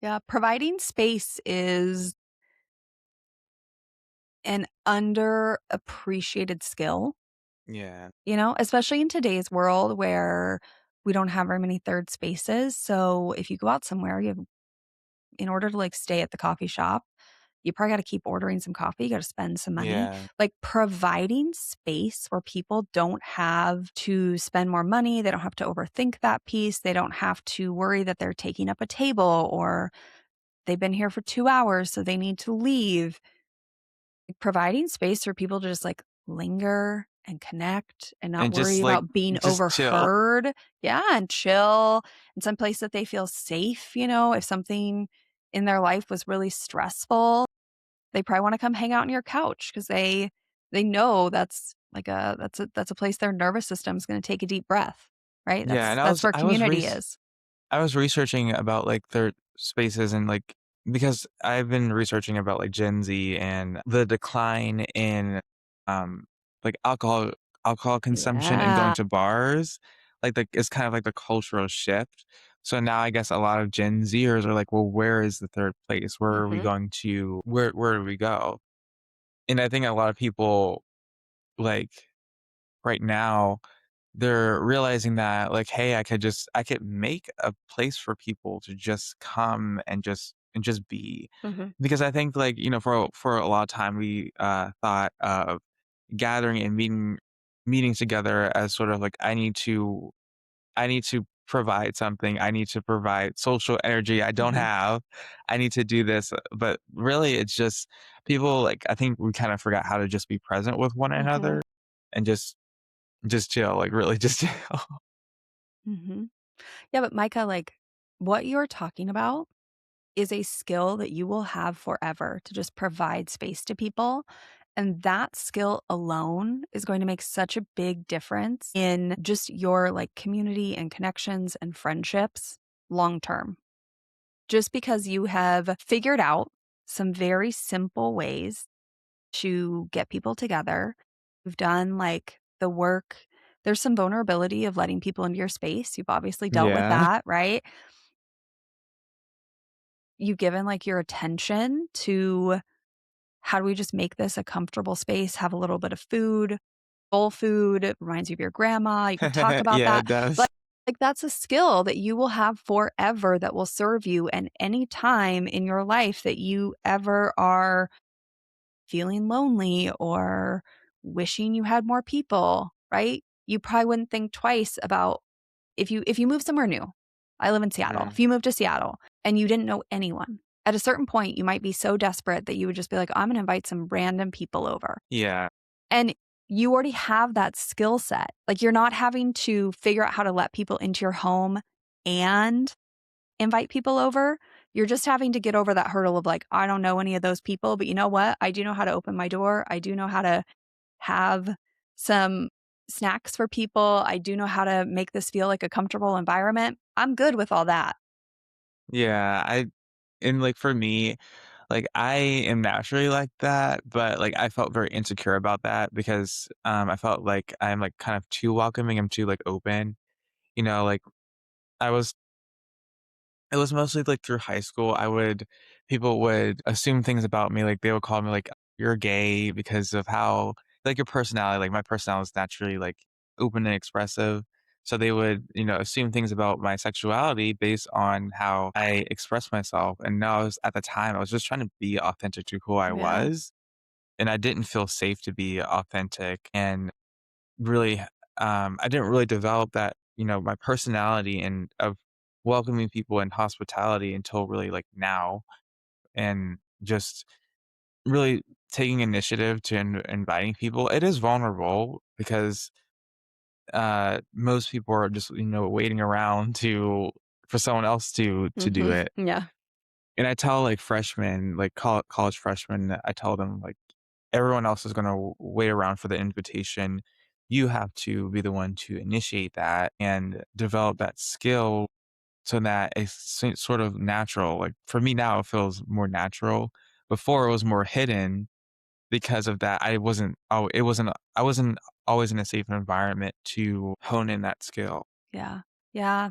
Yeah, providing space is an underappreciated skill, Yeah. especially in today's world where we don't have very many third spaces. So if you go out somewhere, in order to like stay at the coffee shop, you probably got to keep ordering some coffee. You got to spend some money. Yeah. Like providing space where people don't have to spend more money. They don't have to overthink that piece. They don't have to worry that they're taking up a table or they've been here for 2 hours, so they need to leave. Like, providing space for people to just like linger and connect and not And worry just like about being just chill. overheard. Yeah, and chill in some place that they feel safe. If something in their life was really stressful, they probably want to come hang out on your couch because they know that's a place their nervous system is going to take a deep breath, right? Yeah, and That's where community is. I was researching about like their spaces and like because I've been researching about like Gen Z and the decline in um like alcohol consumption and going Yeah. to bars. Like it's kind of like the cultural shift. So now I guess a lot of Gen Zers are like, well, where is the third place? Where are we Mhm. going to where do we go? And I think a lot of people like right now they're realizing that like, "Hey, I could make a place for people to just come and just be." Mhm. Because I think like, for a lot of time we, thought of gathering and meeting together as sort of like, I need to provide something, I need to provide social energy I don't Mhm. have, I need to do this, but really it's just people like I think we kind of forgot how to just be present with one Mhm. another and just chill, like really just chill. Mhm. Yeah, but Micah, like what you're talking about is a skill that you will have forever to just provide space to people. And that skill alone is going to make such a big difference in just your like community and connections and friendships long term. Just because you have figured out some very simple ways to get people together, you've done like the work. There's some vulnerability of letting people into your space. You've obviously dealt with Yeah. that, right? You've given like your attention to how do we just make this a comfortable space, have a little bit of food, soul food, it reminds you of your grandma, you could talk about Yeah, that. it does. Like that's a skill that you will have forever that will serve you and any time in your life that you ever are feeling lonely or wishing you had more people, right? You probably wouldn't think twice about if you move somewhere new. I live in Seattle. If Mhm. you moved to Seattle and you didn't know anyone, at a certain point you might be so desperate that you would just be like, I'm going to invite some random people over. Yeah. And you already have that skill set. Like you're not having to figure out how to let people into your home and invite people over. You're just having to get over that hurdle of like, I don't know any of those people, but you know what? I do know how to open my door. I do know how to have some snacks for people. I do know how to make this feel like a comfortable environment. I'm good with all that. Yeah, I and, like, for me, like, I am naturally like that, but, like, I felt very insecure about that because, I felt like I'm, like, kind of too welcoming, I'm too, like, open, like, I was it was mostly, like, through high school, people would assume things about me, like, they would call me, like, "You're gay," because of how like, your personality, like, my personality is naturally, like, open and expressive, so they would, assume things about my sexuality based on how I express myself, and now at the time, I was just trying to be authentic to who I Yeah. was, and I didn't feel safe to be authentic, and really, I didn't really develop that, my personality and of welcoming people and hospitality until really like now, and just really taking initiative to inviting people. It is vulnerable because most people are just waiting around to for someone else to do Mhm. it. Yeah. And I tell like freshmen, like college freshmen, I tell them like everyone else is going to wait around for the invitation. You have to be the one to initiate that and develop that skill so that it's sort of natural. Like for me now, it feels more natural. Before it was more hidden because of that. I wasn't always in a safe environment to hone in that skill. Yeah. Yeah.